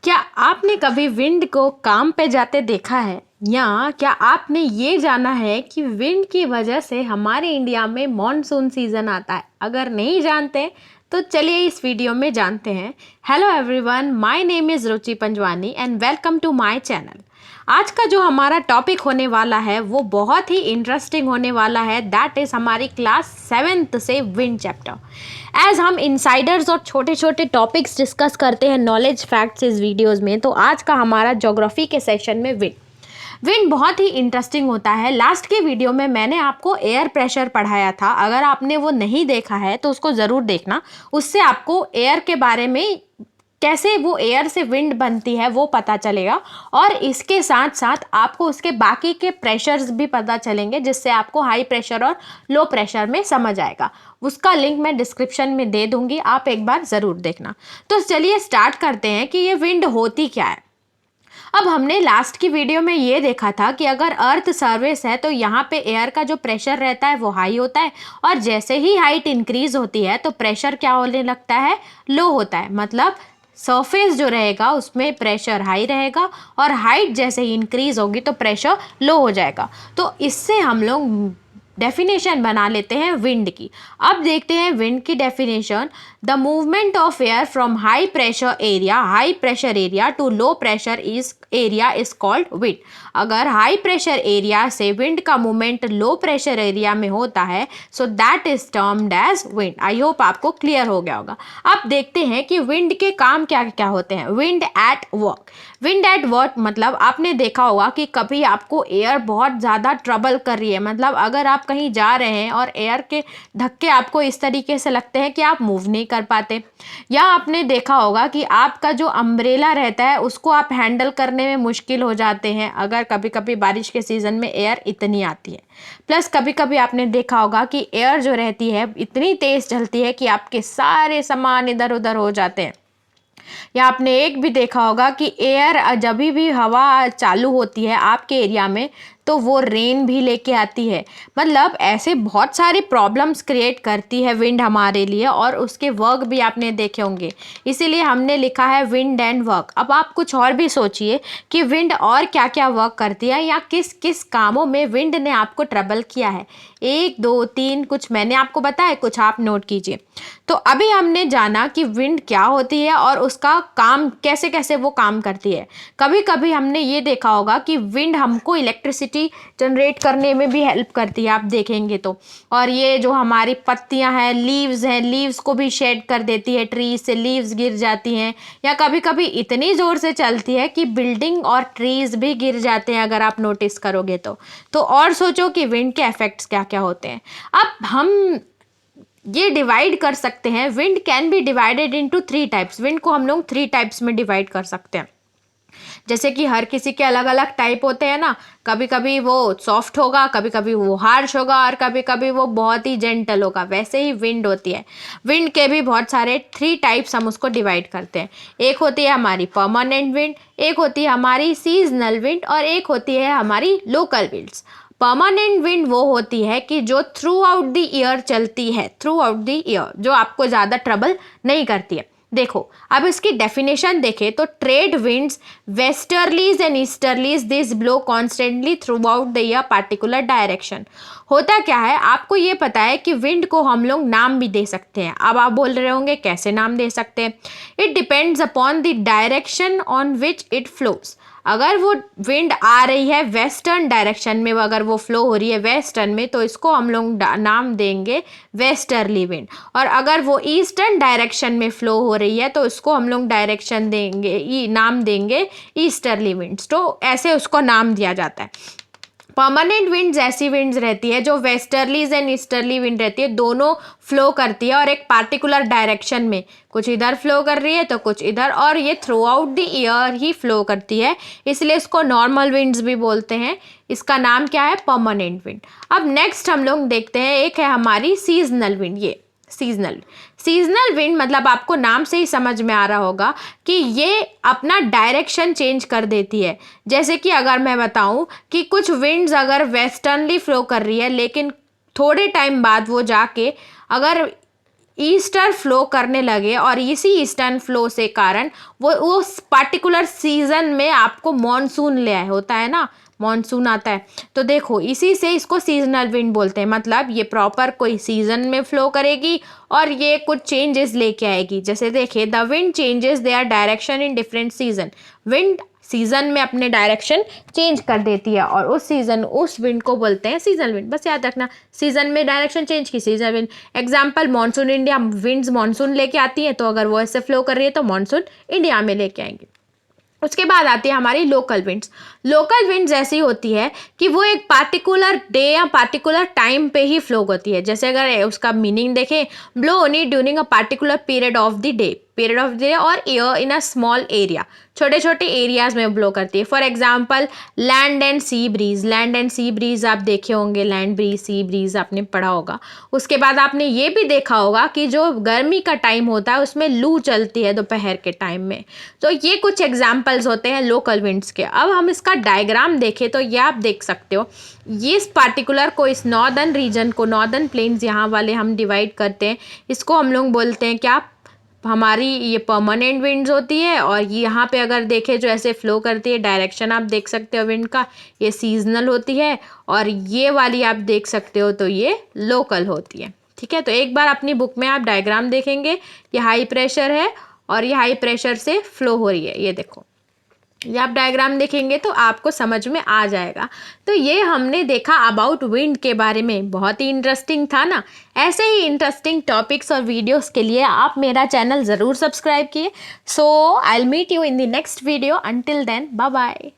क्या आपने कभी विंड को काम पे जाते देखा है या क्या आपने ये जाना है कि विंड की वजह से हमारे इंडिया में मॉनसून सीजन आता है? अगर नहीं जानते तो चलिए इस वीडियो में जानते हैं। Hello everyone, my name is Ruchi Panjwani and welcome to my channel. आज का जो हमारा टॉपिक होने वाला है वो बहुत ही इंटरेस्टिंग होने वाला है। दैट इज़ हमारी क्लास 7th से विंड चैप्टर। एज हम इनसाइडर्स और छोटे छोटे टॉपिक्स डिस्कस करते हैं नॉलेज फैक्ट्स इस वीडियोस में, तो आज का हमारा ज्योग्राफी के सेशन में विंड बहुत ही इंटरेस्टिंग होता है। लास्ट के वीडियो में मैंने आपको एयर प्रेशर पढ़ाया था। अगर आपने वो नहीं देखा है तो उसको ज़रूर देखना। उससे आपको एयर के बारे में, कैसे वो एयर से विंड बनती है, वो पता चलेगा। और इसके साथ साथ आपको उसके बाकी के प्रेशर्स भी पता चलेंगे, जिससे आपको हाई प्रेशर और लो प्रेशर में समझ आएगा। उसका लिंक मैं डिस्क्रिप्शन में दे दूंगी, आप एक बार ज़रूर देखना। तो चलिए स्टार्ट करते हैं कि ये विंड होती क्या है। अब हमने लास्ट की वीडियो में ये देखा था कि अगर अर्थ सर्विस है तो यहाँ पे एयर का जो प्रेशर रहता है वो हाई होता है, और जैसे ही हाइट इंक्रीज होती है तो प्रेशर क्या होने लगता है, लो होता है। मतलब सरफेस जो रहेगा उसमें प्रेशर हाई रहेगा, और हाइट जैसे ही इंक्रीज होगी तो प्रेशर लो हो जाएगा। तो इससे हम लोग डेफिनेशन बना लेते हैं विंड की। अब देखते हैं विंड की definition. The movement of air from high pressure area to low pressure is area is called wind. अगर हाई प्रेशर एरिया से विंड का मूवमेंट लो प्रेशर एरिया में होता है, so that is termed as wind. I hope आपको clear हो गया होगा। अब देखते हैं कि विंड के काम क्या क्या होते हैं। Wind at work. Wind at work मतलब आपने देखा होगा कि कभी आपको एयर बहुत ज़्यादा ट्रबल कर रही है, मतलब अगर आप कहीं जा रहे हैं और एयर के धक्के आपको इस तरीके से लगते हैं कि आप मूव नहीं कर पाते, या आपने देखा होगा कि आपका जो अम्ब्रेला रहता है उसको आप हैंडल करने में मुश्किल हो जाते हैं अगर कभी कभी बारिश के सीज़न में एयर इतनी आती है। प्लस कभी कभी आपने देखा होगा कि एयर जो रहती है इतनी तेज़ चलती है कि आपके सारे सामान इधर उधर हो जाते हैं। या आपने एक भी देखा होगा कि एयर जब भी हवा चालू होती है आपके एरिया में तो वो रेन भी लेके आती है। मतलब ऐसे बहुत सारे प्रॉब्लम्स क्रिएट करती है विंड हमारे लिए, और उसके वर्क भी आपने देखे होंगे। इसीलिए हमने लिखा है विंड एंड वर्क। अब आप कुछ और भी सोचिए कि विंड और क्या क्या वर्क करती है, या किस किस कामों में विंड ने आपको ट्रबल किया है। 1 2 3 कुछ मैंने आपको बताया, कुछ आप नोट कीजिए। तो अभी हमने जाना कि विंड क्या होती है और उसका काम कैसे कैसे वो काम करती है। कभी कभी हमने ये देखा होगा कि विंड हमको इलेक्ट्रिसिटी जनरेट करने में भी हेल्प करती है, आप देखेंगे तो। और ये जो हमारी पत्तियां हैं, लीव्स को भी शेड कर देती है, ट्रीज से लीव्स गिर जाती हैं, या कभी कभी इतनी ज़ोर से चलती है कि बिल्डिंग और ट्रीज भी गिर जाते हैं, अगर आप नोटिस करोगे तो और सोचो कि विंड के इफेक्ट्स क्या क्या होते हैं। अब हम ये डिवाइड कर सकते हैं। Wind can be divided into 3 types. Wind को हम लोग 3 टाइप्स में डिवाइड कर सकते हैं। जैसे कि हर किसी के अलग अलग टाइप होते हैं ना, कभी कभी वो सॉफ्ट होगा, कभी कभी वो हार्श होगा, और कभी कभी वो बहुत ही जेंटल होगा। वैसे ही विंड होती है। विंड के भी बहुत सारे 3 टाइप्स हम उसको डिवाइड करते हैं। एक होती है हमारी परमानेंट विंड, एक होती है हमारी सीजनल विंड, और एक होती है हमारी लोकल विंड्स। परमानेंट विंड वो होती है कि जो थ्रू आउट द ईयर चलती है, थ्रू आउट द ईयर, जो आपको ज़्यादा ट्रबल नहीं करती है। देखो अब इसकी डेफिनेशन देखें तो trade winds, westerlies and easterlies, this blow constantly through out the year particular direction. होता क्या है, आपको ये पता है कि विंड को हम लोग नाम भी दे सकते हैं। अब आप बोल रहे होंगे कैसे नाम दे सकते हैं। It depends upon the direction on which it flows. अगर वो विंड आ रही है वेस्टर्न डायरेक्शन में, अगर वो फ्लो हो रही है वेस्टर्न में, तो इसको हम लोग नाम देंगे वेस्टर्ली विंड। और अगर वो ईस्टर्न डायरेक्शन में फ्लो हो रही है तो इसको हम लोग नाम देंगे ईस्टर्ली विंड्स। तो ऐसे उसको नाम दिया जाता है। परमानेंट विंड्स ऐसी विंड्स रहती है जो वेस्टर्लीज एंड ईस्टर्ली विंड रहती है, दोनों फ्लो करती है और एक पार्टिकुलर डायरेक्शन में, कुछ इधर फ्लो कर रही है तो कुछ इधर, और ये through out the year he flow करती है, इसलिए इसको नॉर्मल विंड्स भी बोलते हैं। इसका नाम क्या है, परमानेंट विंड। अब नेक्स्ट हम लोग देखते हैं, एक है हमारी सीजनल विंड। ये सीजनल विंड मतलब आपको नाम से ही समझ में आ रहा होगा कि ये अपना डायरेक्शन चेंज कर देती है। जैसे कि अगर मैं बताऊं कि कुछ विंड्स अगर वेस्टर्नली फ्लो कर रही है, लेकिन थोड़े टाइम बाद वो जाके अगर ईस्टर फ्लो करने लगे और इसी ईस्टर्न फ्लो से कारण वो उस पार्टिकुलर सीजन में आपको मॉनसून ले आए, होता है ना, मॉनसून आता है। तो देखो इसी से इसको सीजनल विंड बोलते हैं, मतलब ये प्रॉपर कोई सीजन में फ्लो करेगी और ये कुछ चेंजेस लेके आएगी। जैसे देखिए, the wind changes their direction in different season. Wind season में अपने डायरेक्शन चेंज कर देती है और उस सीजन उस विंड को बोलते हैं सीजनल विंड। बस याद रखना, सीजन में डायरेक्शन चेंज की seasonal wind. Example, monsoon India, winds monsoon लेके आती है, तो अगर वो ऐसे फ्लो कर रही है तो मानसून इंडिया में लेके आएंगे। उसके बाद आती है हमारी लोकल विंड्स। लोकल विंड्स ऐसी होती है कि वो एक पार्टिकुलर डे या पार्टिकुलर टाइम पे ही फ्लो होती है। जैसे अगर उसका मीनिंग देखें, blow only during a particular period of the day, period of day और year in a small area, छोटे छोटे एरियाज में ब्लो करती है। For example, land and sea breeze. Land and sea breeze आप देखे होंगे, लैंड ब्रीज, सी ब्रीज आपने पढ़ा होगा। उसके बाद आपने ये भी देखा होगा कि जो गर्मी का टाइम होता है उसमें लू चलती है दोपहर के टाइम में। तो ये कुछ एग्जाम्पल्स होते हैं लोकल विंड्स के। अब हम इसका डायग्राम देखें तो ये आप देख सकते हो, ये इस पार्टिकुलर को, इस नॉर्दर्न रीजन को, नॉर्दर्न प्लेन्स यहाँ वाले हम डिवाइड करते हैं, इसको हम लोग बोलते हैं क्या, हमारी ये परमानेंट विंड्स होती है। और यहाँ पे अगर देखें जो ऐसे फ्लो करती है, डायरेक्शन आप देख सकते हो विंड का, ये सीजनल होती है। और ये वाली आप देख सकते हो तो ये लोकल होती है। ठीक है, तो एक बार अपनी बुक में आप डायग्राम देखेंगे, ये हाई प्रेशर है और ये हाई प्रेशर से फ्लो हो रही है, ये देखो, ये आप डायग्राम देखेंगे तो आपको समझ में आ जाएगा। तो ये हमने देखा अबाउट विंड के बारे में, बहुत ही इंटरेस्टिंग था ना। ऐसे ही इंटरेस्टिंग टॉपिक्स और वीडियोस के लिए आप मेरा चैनल ज़रूर सब्सक्राइब किए। So I will meet you in the next video. Until then, bye bye.